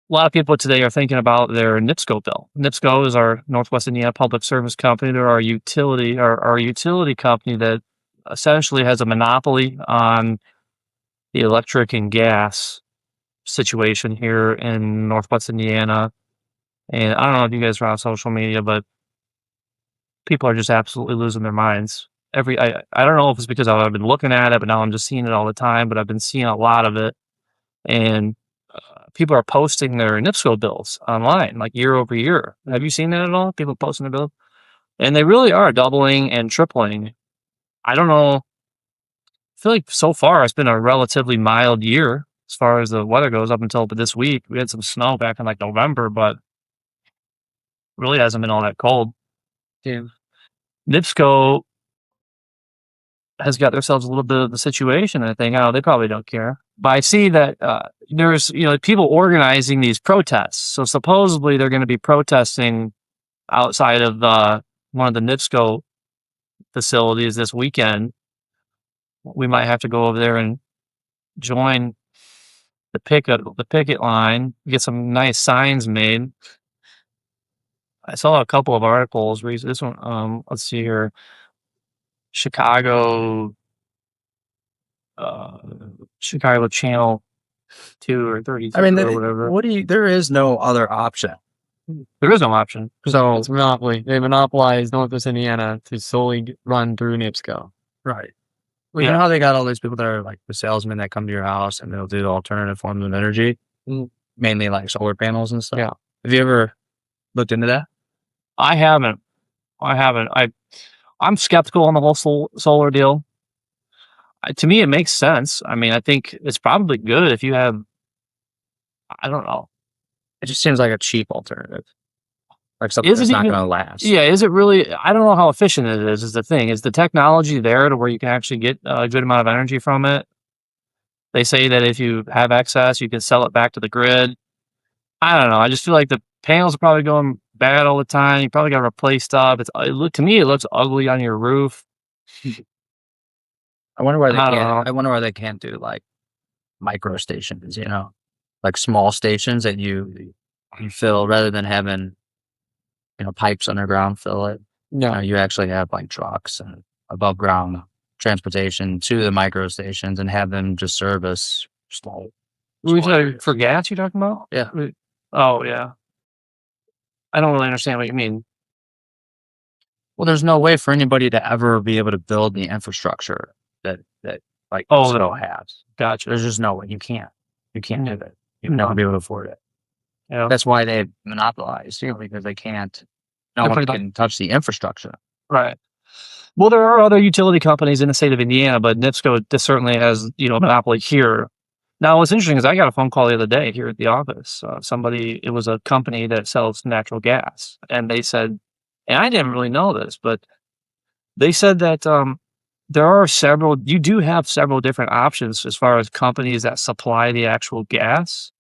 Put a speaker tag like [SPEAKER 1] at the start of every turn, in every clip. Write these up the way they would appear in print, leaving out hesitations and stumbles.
[SPEAKER 1] A lot of people today are thinking about their NIPSCO bill. NIPSCO is our Northwest Indiana Public Service Company. They're our utility company that essentially has a monopoly on the electric and gas situation here in Northwest Indiana. And I don't know if you guys are on social media, but people are just absolutely losing their minds. I don't know if it's because I've been looking at it, but now I'm just seeing it all the time. But I've been seeing a lot of it, and people are posting their NIPSCO bills online, like year over year. Have you seen that at all? People posting their bills, and they really are doubling and tripling. I don't know. I feel like so far it's been a relatively mild year as far as the weather goes. Up until this week, we had some snow back in like November, but really hasn't been all that cold.
[SPEAKER 2] Yeah.
[SPEAKER 1] NIPSCO has got themselves a little bit of the situation. I think, oh, they probably don't care. But I see that there's people organizing these protests. So supposedly they're going to be protesting outside of one of the NIPSCO facilities this weekend. We might have to go over there and join the picket line, get some nice signs made. I saw a couple of articles. This one, let's see here. Chicago Channel 2 or 32
[SPEAKER 2] I mean,
[SPEAKER 1] or whatever.
[SPEAKER 2] there is no other option.
[SPEAKER 1] There is no option.
[SPEAKER 3] So it's monopoly. They monopolize Northwest Indiana to solely run through NIPSCO.
[SPEAKER 2] Right. Well, you know how they got all these people that are like the salesmen that come to your house and they'll do alternative forms of energy, mainly like solar panels and stuff.
[SPEAKER 3] Yeah.
[SPEAKER 2] Have you ever looked into that?
[SPEAKER 1] I haven't. I'm skeptical on the whole solar deal. To me, it makes sense. I mean, I think it's probably good if you have. I don't know.
[SPEAKER 2] It just seems like a cheap alternative, like something that's not going to last.
[SPEAKER 1] Yeah, is it really? I don't know how efficient it is. Is the thing? Is the technology there to where you can actually get a good amount of energy from it? They say that if you have excess, you can sell it back to the grid. I don't know. I just feel like the panels are probably going bad all the time. You probably got to replace stuff. To me, it looks ugly on your roof.
[SPEAKER 2] I wonder why they can't. I wonder why they can't do like micro stations. Like small stations that you fill rather than having pipes underground fill it.
[SPEAKER 3] No,
[SPEAKER 2] you actually have like trucks and above ground transportation to the micro stations and have them just service small.
[SPEAKER 1] For gas, you're talking about?
[SPEAKER 2] Yeah.
[SPEAKER 1] Oh yeah. I don't really understand what you mean.
[SPEAKER 2] Well, there's no way for anybody to ever be able to build the infrastructure that like NIPSCO has.
[SPEAKER 1] Gotcha.
[SPEAKER 2] There's just no way. You can't do that. You'll never be able to afford it.
[SPEAKER 1] Yeah.
[SPEAKER 2] That's why they monopolize, because they can't. No one can touch the infrastructure.
[SPEAKER 1] Right. Well, there are other utility companies in the state of Indiana, but NIPSCO certainly has a monopoly here. Now, what's interesting is I got a phone call the other day here at the office. It was a company that sells natural gas, and they said, and I didn't really know this, but they said that you do have several different options as far as companies that supply the actual gas.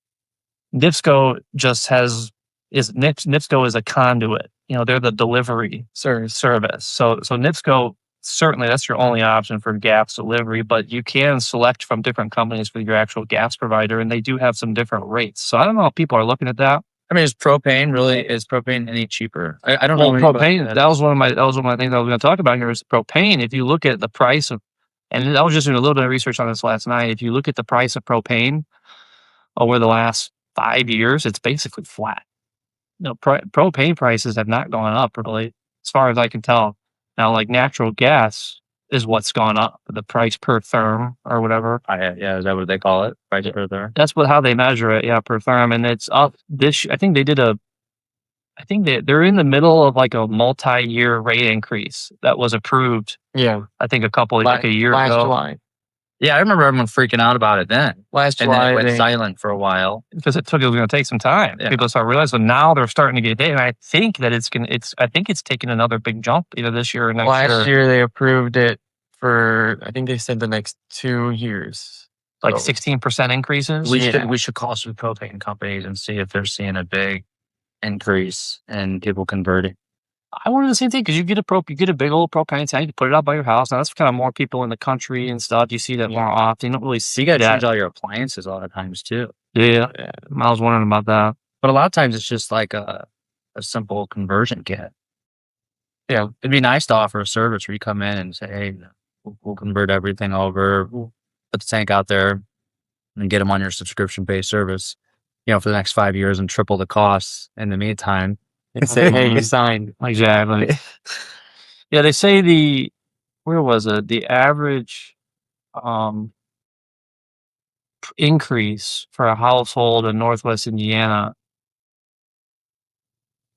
[SPEAKER 1] NIPSCO NIPSCO is a conduit. They're the delivery service. So NIPSCO, certainly that's your only option for gas delivery, but you can select from different companies for your actual gas provider, and they do have some different rates. So I don't know if people are looking at that.
[SPEAKER 2] I mean, is propane any cheaper? I don't know.
[SPEAKER 1] Propane, that was one of my things I was going to talk about here is propane. If you look at the price of, and I was just doing a little bit of research on this last night. If you look at the price of propane over the last 5 years, it's basically flat. Propane prices have not gone up really, as far as I can tell. Now, like natural gas is what's gone up, the price per therm or whatever.
[SPEAKER 2] Yeah, is that what they call it? Price per therm?
[SPEAKER 1] That's how they measure it, yeah, per therm. And it's up I think they're in the middle of like a multi-year rate increase that was approved.
[SPEAKER 3] Yeah.
[SPEAKER 1] I think a year
[SPEAKER 3] last
[SPEAKER 1] ago.
[SPEAKER 3] July.
[SPEAKER 2] Yeah, I remember everyone freaking out about it then.
[SPEAKER 3] Last
[SPEAKER 2] and
[SPEAKER 3] July,
[SPEAKER 2] then it went silent for a while
[SPEAKER 1] because it was going to take some time. Yeah. People start realizing. So now they're starting to get hit, and I think that it's taking another big jump either this year or next year.
[SPEAKER 3] Last year they approved it for, I think they said the next 2 years,
[SPEAKER 1] like 16% increases.
[SPEAKER 2] We should call some propane companies and see if they're seeing a big increase in people converting.
[SPEAKER 1] I wanted the same thing because you get a big old propane tank, you put it out by your house. Now that's kind of more people in the country and stuff. You see that more often. You don't really
[SPEAKER 2] So
[SPEAKER 1] see
[SPEAKER 2] you got to
[SPEAKER 1] that.
[SPEAKER 2] change all your appliances a lot of times too.
[SPEAKER 1] Yeah, I was wondering about that.
[SPEAKER 2] But a lot of times it's just like a simple conversion kit.
[SPEAKER 3] Yeah.
[SPEAKER 2] It'd be nice to offer a service where you come in and say, hey, we'll convert everything over, we'll put the tank out there and get them on your subscription-based service, for the next 5 years and triple the costs in the meantime.
[SPEAKER 3] And say, hey, you signed.
[SPEAKER 1] Exactly. Yeah, they say where was it? The average increase for a household in Northwest Indiana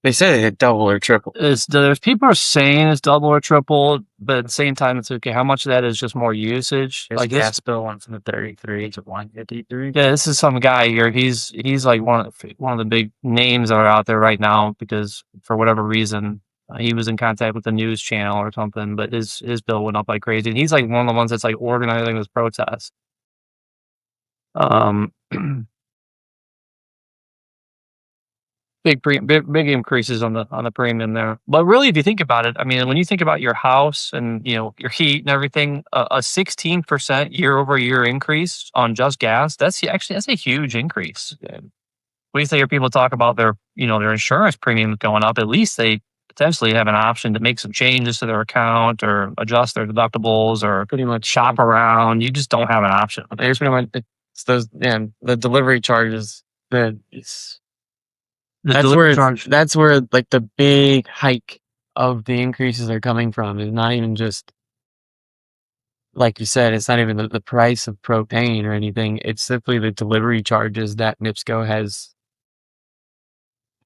[SPEAKER 3] They said it double or triple.
[SPEAKER 1] there's people are saying it's double or triple, but at the same time, it's okay. How much of that is just more usage?
[SPEAKER 2] His
[SPEAKER 1] Like
[SPEAKER 2] gas bill went from 33 to 153.
[SPEAKER 1] yeah, this is some guy here. He's like one of the big names that are out there right now because for whatever reason he was in contact with the news channel or something. But his bill went up like crazy, and he's like one of the ones that's like organizing this protest. Big increases on the premium there. But really, if you think about it, I mean, when you think about your house and your heat and everything, a 16% year-over-year increase on just gas, that's a huge increase. When you hear people talk about their insurance premiums going up, at least they potentially have an option to make some changes to their account or adjust their deductibles or
[SPEAKER 3] Pretty much.
[SPEAKER 1] shop around. You just don't have an option.
[SPEAKER 3] There's pretty much it's those the delivery charges that that's where like the big hike of the increases are coming from. It's not even just like you said, it's not even the price of propane or anything. It's simply the delivery charges that NIPSCO has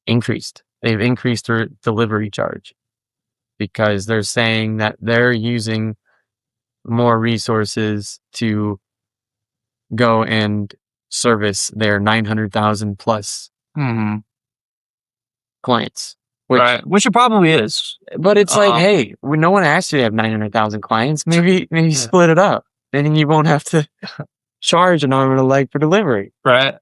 [SPEAKER 3] increased. They've increased their delivery charge because they're saying that they're using more resources to go and service their 900,000 plus clients.
[SPEAKER 1] Which it probably is.
[SPEAKER 3] But it's like, hey, no one asked you to have 900,000 clients. Maybe split it up. Then you won't have to charge an arm and a leg for delivery.
[SPEAKER 1] Right.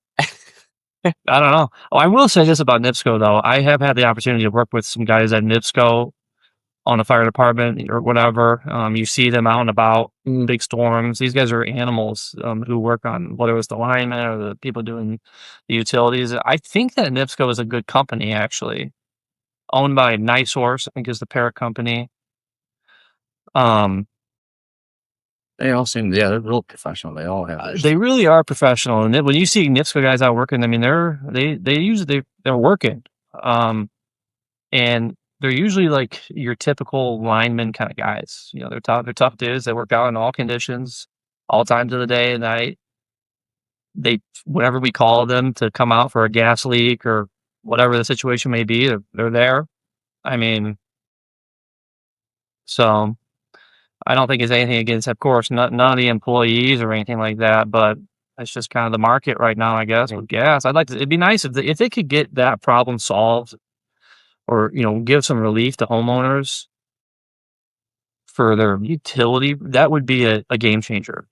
[SPEAKER 1] I don't know. Oh, I will say this about NIPSCO though. I have had the opportunity to work with some guys at NIPSCO on the fire department or whatever. You see them out and about, big storms. These guys are animals who work on whether it's the linemen or the people doing the utilities. I think that NIPSCO is a good company actually, owned by NiSource, I think is the parent company.
[SPEAKER 2] They all seem, they're real professional. They all have.
[SPEAKER 1] They really are professional, and when you see NIPSCO guys out working, I mean, they're working, and they're usually like your typical lineman kind of guys. They're tough dudes. They work out in all conditions, all times of the day and night. Whenever we call them to come out for a gas leak or whatever the situation may be, they're there. I mean, so I don't think it's anything against, of course, none of the employees or anything like that, but it's just kind of the market right now, I guess, with gas. It'd be nice if they could get that problem solved or, give some relief to homeowners for their utility. That would be a game changer.